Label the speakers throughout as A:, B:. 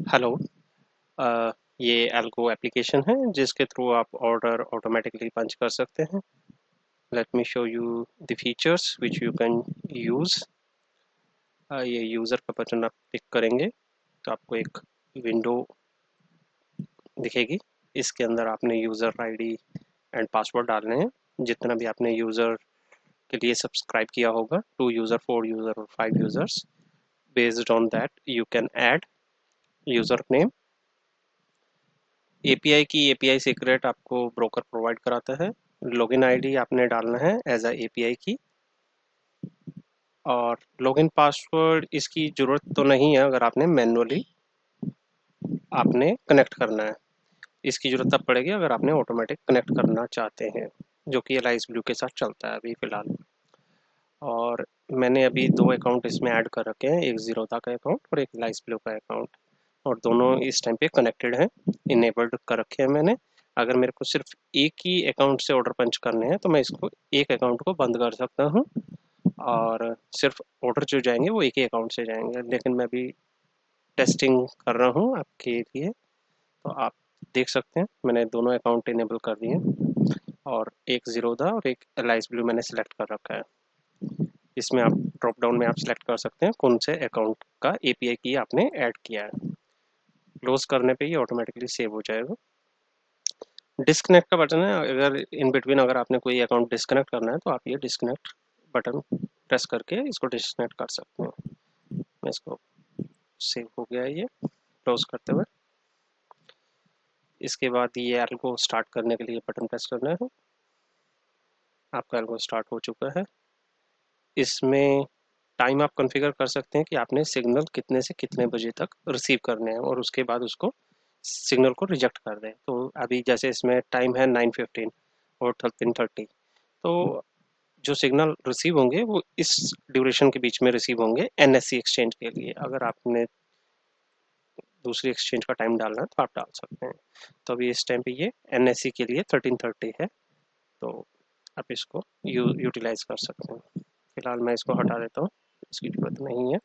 A: Hello. ये algo application है जिसके थ्रू आप ऑर्डर ऑटोमेटिकली पंच कर सकते हैं। Let me show you the features which you can use. ये यूज़र का बटन आप क्लिक करेंगे तो आपको एक विंडो दिखेगी। इसके अंदर आपने यूज़र आईडी एंड पासवर्ड डालने हैं, जितना भी आपने यूज़र के लिए सब्सक्राइब किया होगा, 2 यूज़र, 4 यूज़र और 5 users. Based on that you can add user name. API की एपीआई सीक्रेट आपको ब्रोकर प्रोवाइड कराता है। लॉगिन आईडी आपने डालना है एज अ एपीआई की, और लॉगिन पासवर्ड इसकी ज़रूरत तो नहीं है अगर आपने मैनुअली आपने कनेक्ट करना है। इसकी ज़रूरत तब पड़ेगी अगर आपने ऑटोमेटिक कनेक्ट करना चाहते हैं, जो कि एलाइस ब्लू के साथ चलता है अभी फ़िलहाल। और मैंने अभी 2 अकाउंट इसमें ऐड कर रखे हैं, एक ज़ीरोधा का अकाउंट और एक एलाइस ब्लू का अकाउंट, और दोनों इस टाइम पे कनेक्टेड हैं, इनेबल्ड कर रखे हैं मैंने। अगर मेरे को सिर्फ एक ही अकाउंट से ऑर्डर पंच करने हैं तो मैं इसको एक अकाउंट को बंद कर सकता हूँ, और सिर्फ ऑर्डर जो जाएंगे वो एक ही अकाउंट से जाएंगे। लेकिन मैं अभी टेस्टिंग कर रहा हूँ आपके लिए, तो आप देख सकते हैं मैंने दोनों अकाउंट इनेबल कर दिए, और एक ज़ीरोधा और एक एलाइस ब्लू मैंने सेलेक्ट कर रखा है। इसमें आप ड्रॉप डाउन में आप सेलेक्ट कर सकते हैं कौन से अकाउंट का एपीआई की आपने ऐड किया है। क्लोज करने पे ही ऑटोमेटिकली सेव हो जाएगा। डिस्कनेक्ट का बटन है, अगर इन बिटवीन अगर आपने कोई अकाउंट डिस्कनेक्ट करना है तो आप ये डिस्कनेक्ट बटन प्रेस करके इसको डिस्कनेक्ट कर सकते हैं। मैं इसको, सेव हो गया है ये क्लोज करते हुए। इसके बाद ये एल्गो स्टार्ट करने के लिए बटन प्रेस करना है। आपका एल्गो स्टार्ट हो चुका है। इसमें टाइम आप कॉन्फ़िगर कर सकते हैं कि आपने सिग्नल कितने से कितने बजे तक रिसीव करने हैं, और उसके बाद उसको सिग्नल को रिजेक्ट कर दें। तो अभी जैसे इसमें टाइम है 9:15 और 13:30, तो जो सिग्नल रिसीव होंगे वो इस ड्यूरेशन के बीच में रिसीव होंगे एनएससी एक्सचेंज के लिए। अगर आपने दूसरी एक्सचेंज का टाइम डालना है तो आप डाल सकते हैं। तो अभी इस टाइम पे ये एनएससी के लिए 13:30 है, तो आप इसको यूटिलाइज कर सकते हैं। फिलहाल मैं इसको हटा देता हूँ, इसकी ज़रूरत नहीं है।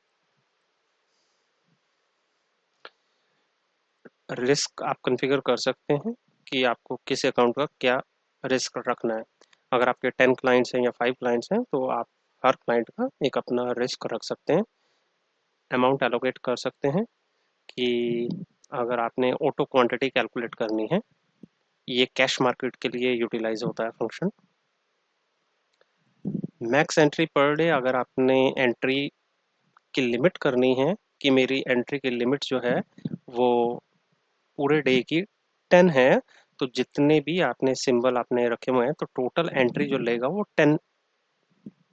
A: रिस्क आप कॉन्फ़िगर कर सकते हैं कि आपको किस अकाउंट का क्या रिस्क रखना है। अगर आपके 10 क्लाइंट्स हैं या 5 क्लाइंट्स हैं तो आप हर क्लाइंट का एक अपना रिस्क रख सकते हैं। अमाउंट एलोकेट कर सकते हैं कि अगर आपने ऑटो क्वांटिटी कैलकुलेट करनी है, ये कैश मार्केट के लिए यूटिलाइज होता है function. Max entry per day, अगर आपने एंट्री की लिमिट करनी है कि मेरी एंट्री की लिमिट जो है वो पूरे डे की 10 है, तो जितने भी आपने सिंबल आपने रखे हुए हैं तो टोटल एंट्री जो लेगा वो 10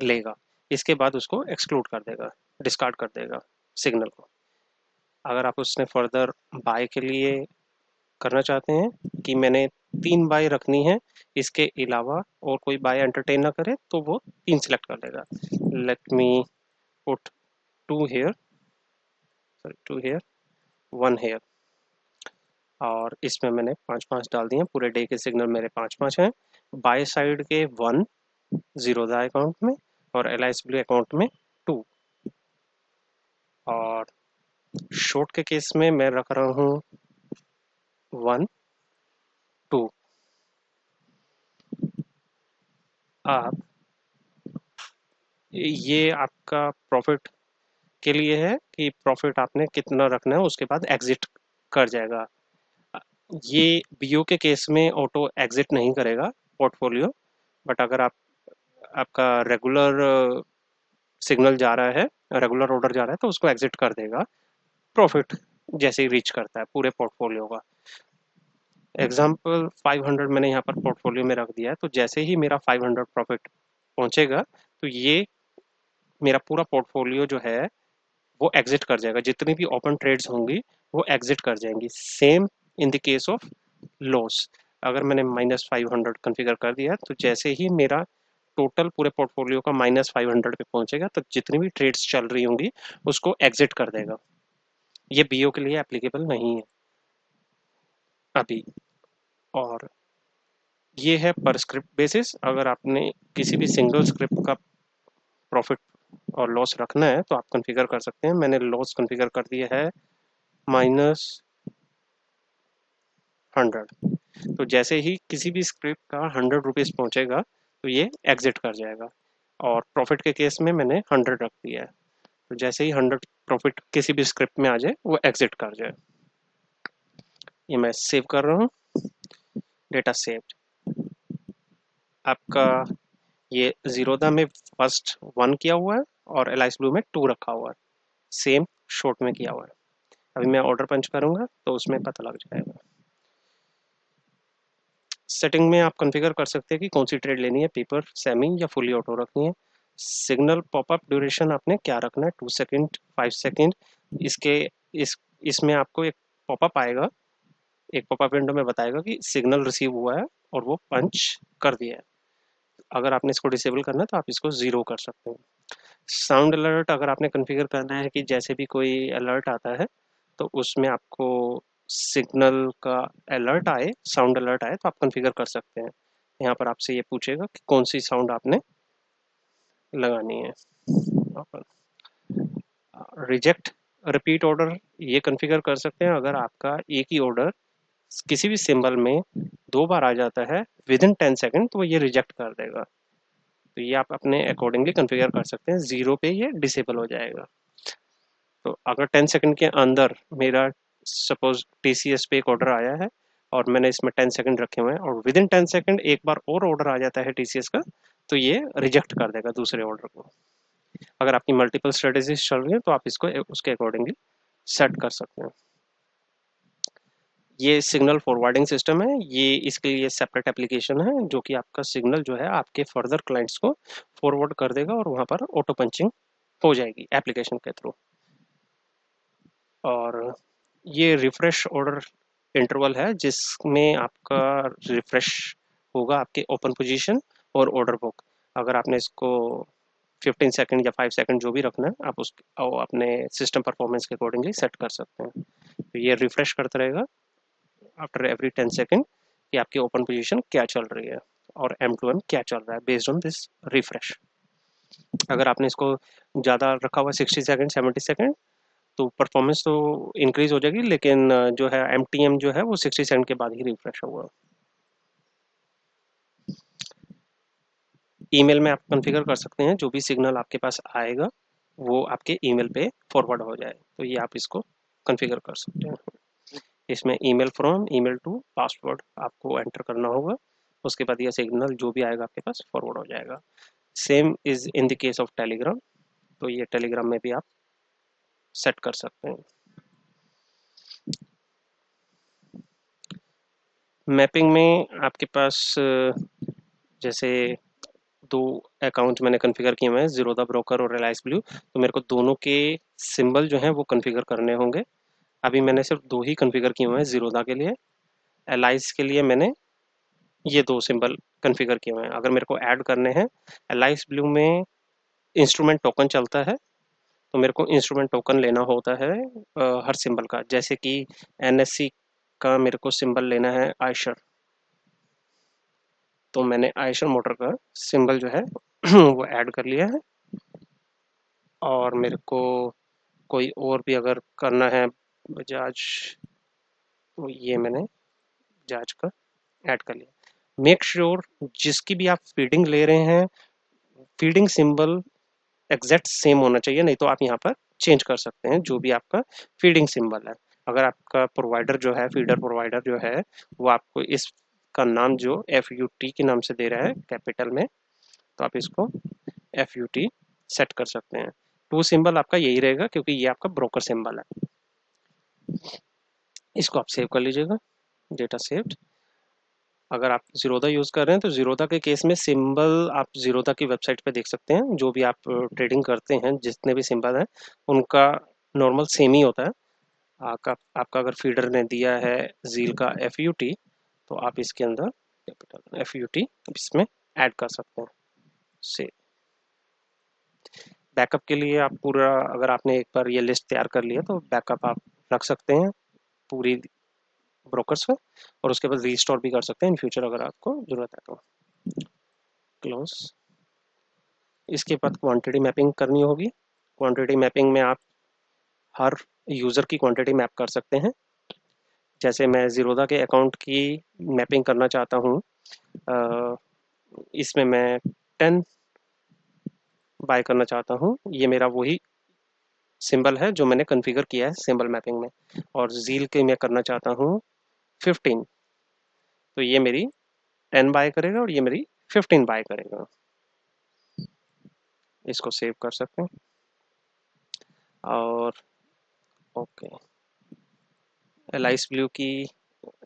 A: लेगा। इसके बाद उसको एक्सक्लूड कर देगा, डिस्कार्ड कर देगा सिग्नल को। अगर आप उसने फर्दर बाय के लिए करना चाहते हैं कि मैंने 3 बाय रखनी है, इसके अलावा और कोई बाय एंटरटेन ना करे, तो वो 3 सिलेक्ट कर देगा। Let me put 2 here, sorry 2 here, 1 here, और इसमें मैंने 5-5 डाल दिए। पूरे डे के सिग्नल मेरे 5-5 हैं। बाय साइड के 1 ज़ीरोधा अकाउंट में, और एलाइस ब्लू अकाउंट में 2, और शॉर्ट के केस में मैं रख रहा हूँ 1, 2। आप, ये आपका प्रॉफिट के लिए है कि प्रॉफिट आपने कितना रखना है, उसके बाद एग्जिट कर जाएगा। ये बीओ के केस में ऑटो एग्जिट नहीं करेगा पोर्टफोलियो, बट अगर आप, आपका रेगुलर सिग्नल जा रहा है, रेगुलर ऑर्डर जा रहा है, तो उसको एग्जिट कर देगा प्रॉफिट जैसे ही रीच करता है पूरे पोर्टफोलियो का। एग्जाम्पल 500 मैंने यहाँ पर पोर्टफोलियो में रख दिया है, तो जैसे ही मेरा 500 प्रॉफिट पहुंचेगा तो ये मेरा पूरा पोर्टफोलियो जो है वो एग्जिट कर जाएगा। जितनी भी ओपन ट्रेड्स होंगी वो एग्जिट कर जाएंगी। Same in the case of loss, अगर मैंने -500 कॉन्फ़िगर कर दिया तो जैसे ही मेरा टोटल पूरे पोर्टफोलियो का -500 पे पहुंचेगा तो जितनी भी ट्रेड्स चल रही होंगी उसको एग्जिट कर देगा। ये बीओ के लिए एप्लीकेबल नहीं है अभी। और ये है पर स्क्रिप्ट बेसिस। अगर आपने किसी भी सिंगल स्क्रिप्ट का प्रॉफिट और लॉस रखना है तो आप कॉन्फ़िगर कर सकते हैं। मैंने लॉस कॉन्फ़िगर कर दिया है -100। तो जैसे ही किसी भी स्क्रिप्ट का 100 रुपीज़ पहुंचेगा तो ये एग्जिट कर जाएगा, और प्रॉफिट के केस में मैंने 100 रख दिया है। तो जैसे ही 100 प्रॉफिट किसी भी स्क्रिप्ट में आ जाए वो एग्जिट कर जाए। ये मैं सेव कर रहा हूँ, डेटा सेव्ड। आपका ये जीरोधा में फर्स्ट 1 किया हुआ है और एलाइस ब्लू में 2 रखा हुआ है, सेम शॉर्ट में किया हुआ है। अभी मैं ऑर्डर पंच करूंगा तो उसमें पता लग जाएगा। सेटिंग में आप कॉन्फ़िगर कर सकते हैं कि कौन सी ट्रेड लेनी है, पेपर, सेमी या फुली ऑटो रखनी है। सिग्नल पॉपअप ड्यूरेशन आपने क्या रखना है, 2 सेकंड, 5 सेकंड। इसके इस इसमें आपको एक पॉपअप आएगा, एक पॉपअप विंडो में बताएगा कि सिग्नल रिसीव हुआ है और वो पंच कर दिया है। अगर आपने इसको डिसेबल करना है तो आप इसको 0 कर सकते हैं। साउंड अलर्ट अगर आपने कॉन्फ़िगर करना है कि जैसे भी कोई अलर्ट आता है तो उसमें आपको सिग्नल का अलर्ट आए, साउंड अलर्ट आए, तो आप कॉन्फ़िगर कर सकते हैं। यहाँ पर आपसे ये पूछेगा कि कौन सी साउंड आपने लगानी है। रिजेक्ट रिपीट ऑर्डर ये कॉन्फ़िगर कर सकते हैं। अगर आपका एक ही ऑर्डर किसी भी सिंबल में 2 बार आ जाता है विदिन 10 सेकंड तो वो ये रिजेक्ट कर देगा। तो ये आप अपने अकॉर्डिंगली कॉन्फ़िगर कर सकते हैं। 0 पे ये डिसेबल हो जाएगा। तो अगर 10 सेकंड के अंदर मेरा सपोज टीसीएस पे एक ऑर्डर आया है और मैंने इसमें 10 सेकंड रखे हुए हैं और विद इन 10 सेकंड एक बार और ऑर्डर आ जाता है टीसीएस का, तो ये रिजेक्ट कर देगा दूसरे ऑर्डर को। अगर आपकी मल्टीपल स्ट्रेटेजीज चल रही है तो आप इसको उसके अकॉर्डिंगली सेट कर सकते हैं। ये सिग्नल फॉरवर्डिंग सिस्टम है, ये इसके लिए सेपरेट एप्लीकेशन है जो कि आपका सिग्नल जो है आपके फर्दर क्लाइंट्स को फॉरवर्ड कर देगा और वहाँ पर ऑटो पंचिंग हो जाएगी एप्लीकेशन के थ्रू। और ये रिफ्रेश ऑर्डर इंटरवल है जिसमें आपका रिफ्रेश होगा आपके ओपन पोजीशन और ऑर्डर बुक। अगर आपने इसको 15 सेकंड या 5 सेकंड जो भी रखना है आप उस अपने सिस्टम परफॉर्मेंस के अकॉर्डिंगली सेट कर सकते हैं। तो ये रिफ्रेश करता रहेगा आफ्टर एवरी 10 सेकंड कि आपकी ओपन पोजीशन क्या चल रही है और M2M क्या चल रहा है बेस्ड ऑन दिस रिफ्रेश। अगर आपने इसको ज़्यादा रखा हुआ 60 सेकंड 70 सेकंड तो परफॉर्मेंस तो इंक्रीज हो जाएगी, लेकिन जो है MTM जो है वो 60 सेकंड के बाद ही रिफ्रेश होगा। ईमेल में आप कॉन्फ़िगर कर सकते हैं जो भी सिग्नल आपके पास आएगा वो आपके ईमेल पे फॉरवर्ड हो जाए, तो ये आप इसको कॉन्फ़िगर कर सकते हैं। इसमें email from, email to, password आपको एंटर करना होगा, उसके बाद ये सिग्नल जो भी आएगा आपके पास फॉरवर्ड हो जाएगा। Same is in the case of Telegram, तो ये टेलीग्राम में भी आप सेट कर सकते हैं। मैपिंग में आपके पास जैसे 2 अकाउंट मैंने कॉन्फ़िगर किए हुए हैं, ज़ीरोधा ब्रोकर और रिलायंस ब्लू, तो मेरे को दोनों के सिंबल जो हैं वो कॉन्फ़िगर करने होंगे। अभी मैंने सिर्फ 2 ही कॉन्फ़िगर किए हुए हैं ज़ीरोधा के लिए। एलाइस के लिए मैंने ये 2 सिंबल कॉन्फ़िगर किए हुए हैं। अगर मेरे को ऐड करने हैं, एलाइस ब्लू में इंस्ट्रूमेंट टोकन चलता है, तो मेरे को इंस्ट्रूमेंट टोकन लेना होता है हर सिंबल का। जैसे कि एनएससी का मेरे को सिंबल लेना है आयशर, तो मैंने आयशर मोटर का सिंबल जो है वो ऐड कर लिया है। और मेरे को कोई और भी अगर करना है बजाज, तो ये मैंने बजाज का ऐड कर लिया। मेक श्योर जिसकी भी आप फीडिंग ले रहे हैं फीडिंग सिंबल एग्जैक्ट सेम होना चाहिए, नहीं तो आप यहाँ पर चेंज कर सकते हैं जो भी आपका फीडिंग सिंबल है। अगर आपका प्रोवाइडर जो है, फीडर प्रोवाइडर जो है, वो आपको इसका नाम जो FUT के नाम से दे रहा है कैपिटल में, तो आप इसको FUT सेट कर सकते हैं। टू सिंबल आपका यही रहेगा क्योंकि ये आपका ब्रोकर सिंबल है। इसको आप सेव कर लीजिएगा, डेटा सेव्ड। अगर आप ज़ीरोधा यूज़ कर रहे हैं तो ज़ीरोधा के केस में सिंबल आप ज़ीरोधा की वेबसाइट पे देख सकते हैं। जो भी आप ट्रेडिंग करते हैं जितने भी सिंबल हैं उनका नॉर्मल सेम ही होता है। आपका अगर फीडर ने दिया है ज़ील का FUT, तो आप इसके अंदर कैपिटल FUT इसमें ऐड कर सकते हैं। से बैकअप के लिए आप पूरा, अगर आपने एक बार ये लिस्ट तैयार कर लिया तो बैकअप आप रख सकते हैं पूरी ब्रोकर्स का, और उसके बाद रीस्टोर भी कर सकते हैं इन फ्यूचर अगर आपको ज़रूरत है तो। क्लोज। इसके बाद क्वांटिटी मैपिंग करनी होगी। क्वांटिटी मैपिंग में आप हर यूज़र की क्वांटिटी मैप कर सकते हैं। जैसे मैं ज़ीरोधा के अकाउंट की मैपिंग करना चाहता हूँ, इसमें मैं 10 बाय करना चाहता हूँ। ये मेरा वही सिंबल है जो मैंने कॉन्फ़िगर किया है सिंबल मैपिंग में। और ज़ील के मैं करना चाहता हूँ 15, तो ये मेरी 10 बाय करेगा और ये मेरी 15 बाय करेगा। इसको सेव कर सकते हैं। और ओके, एलाइस ब्लू की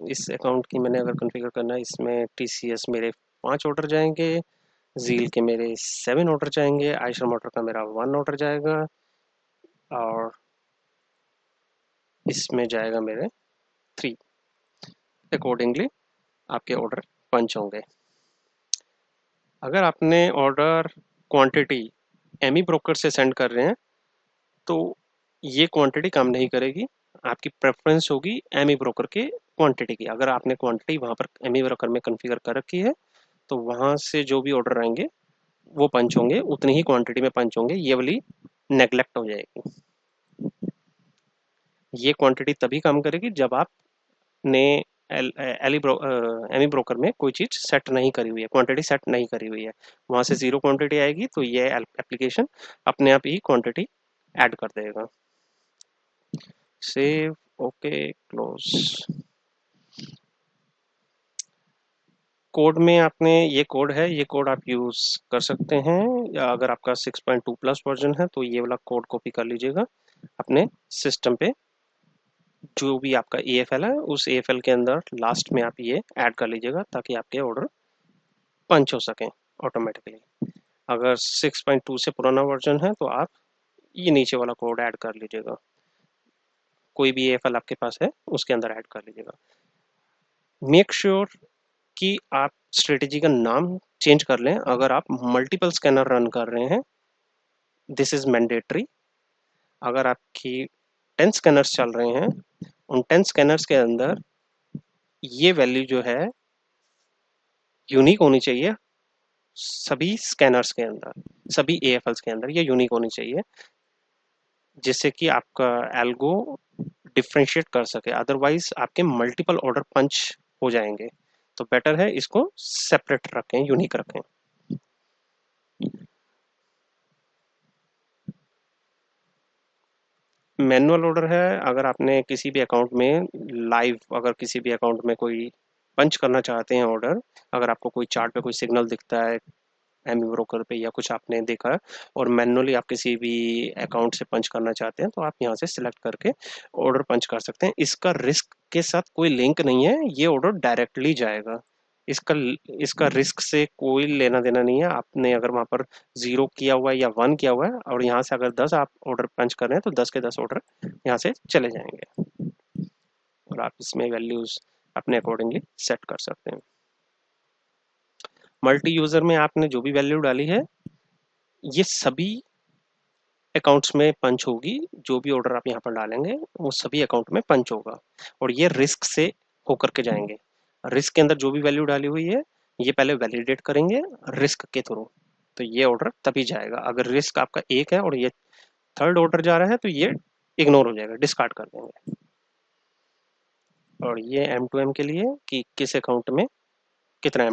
A: इस अकाउंट की मैंने अगर कॉन्फ़िगर करना है, इसमें टीसीएस मेरे 5 ऑर्डर जाएंगे, ज़ील के मेरे 7 ऑर्डर जाएंगे, आयशर मोटर का मेरा 1 ऑर्डर जाएगा और इसमें जाएगा मेरे 3। अकॉर्डिंगली आपके ऑर्डर पंच होंगे। अगर आपने ऑर्डर क्वांटिटी एमी ब्रोकर से सेंड कर रहे हैं तो ये क्वांटिटी काम नहीं करेगी। आपकी प्रेफरेंस होगी एमी ब्रोकर के क्वांटिटी की। अगर आपने क्वांटिटी वहाँ पर एमी ब्रोकर में कॉन्फ़िगर कर रखी है तो वहाँ से जो भी ऑर्डर आएंगे वो पंच होंगे, उतनी ही क्वांटिटी में पंच होंगे। ये वाली नेगलेक्ट हो जाएगी। ये क्वांटिटी तभी काम करेगी जब आपने एमी ब्रोकर में कोई चीज़ सेट नहीं करी हुई है, क्वांटिटी सेट नहीं करी हुई है। वहाँ से ज़ीरो क्वांटिटी आएगी तो ये एप्लीकेशन अपने आप ही क्वांटिटी ऐड कर देगा। Save, okay, close. कोड में आपने ये कोड है, ये कोड आप यूज़ कर सकते हैं, या अगर आपका 6.2 प्लस वर्जन है तो ये वाला कोड कॉपी कर लीजिएगा अपने सिस्टम पे। जो भी आपका EFL है उस EFL के अंदर लास्ट में आप ये ऐड कर लीजिएगा ताकि आपके ऑर्डर पंच हो सकें ऑटोमेटिकली। अगर 6.2 से पुराना वर्जन है तो आप ये नीचे वाला कोड ऐड कर लीजिएगा। कोई भी EFL आपके पास है उसके अंदर ऐड कर लीजिएगा। मेक श्योर कि आप स्ट्रेटेजी का नाम चेंज कर लें। अगर आप मल्टीपल स्कैनर रन कर रहे हैं, दिस इज मैंडेटरी। अगर आपकी 10 स्कैनर्स चल रहे हैं, उन 10 स्कैनर्स के अंदर ये वैल्यू जो है यूनिक होनी चाहिए। सभी स्कैनर्स के अंदर, सभी AFLs के अंदर ये यूनिक होनी चाहिए, जिससे कि आपका एल्गो डिफ्रेंशिएट कर सके। अदरवाइज आपके मल्टीपल ऑर्डर पंच हो जाएंगे। तो बेटर है इसको सेपरेट रखें, यूनिक रखें। मैनुअल ऑर्डर है, अगर आपने किसी भी अकाउंट में लाइव, अगर किसी भी अकाउंट में कोई पंच करना चाहते हैं ऑर्डर, अगर आपको कोई चार्ट पे कोई सिग्नल दिखता है एमी ब्रोकर पे या कुछ आपने देखा है और मैनुअली आप किसी भी अकाउंट से पंच करना चाहते हैं तो आप यहाँ से सिलेक्ट करके ऑर्डर पंच कर सकते हैं। इसका रिस्क के साथ कोई लिंक नहीं है, ये ऑर्डर डायरेक्टली जाएगा। इसका इसका रिस्क से कोई लेना देना नहीं है। आपने अगर वहाँ पर 0 किया हुआ है या 1 किया हुआ है और यहाँ से अगर 10 आप ऑर्डर पंच कर रहे हैं तो 10 के 10 ऑर्डर यहाँ से चले जाएंगे और आप इसमें वैल्यूज अपने अकॉर्डिंगली सेट कर सकते हैं। मल्टी यूजर में आपने जो भी वैल्यू डाली है ये सभी अकाउंट्स में पंच होगी। जो भी ऑर्डर आप यहाँ पर डालेंगे वो सभी अकाउंट में पंच होगा और ये रिस्क से होकर के जाएंगे। रिस्क के अंदर जो भी वैल्यू डाली हुई है ये पहले वैलिडेट करेंगे रिस्क के थ्रू, तो ये ऑर्डर तभी जाएगा। अगर रिस्क आपका 1 है और ये थर्ड ऑर्डर जा रहा है तो ये इग्नोर हो जाएगा, डिस्कार्ड कर देंगे। और ये M2M के लिए कि किस अकाउंट में कितना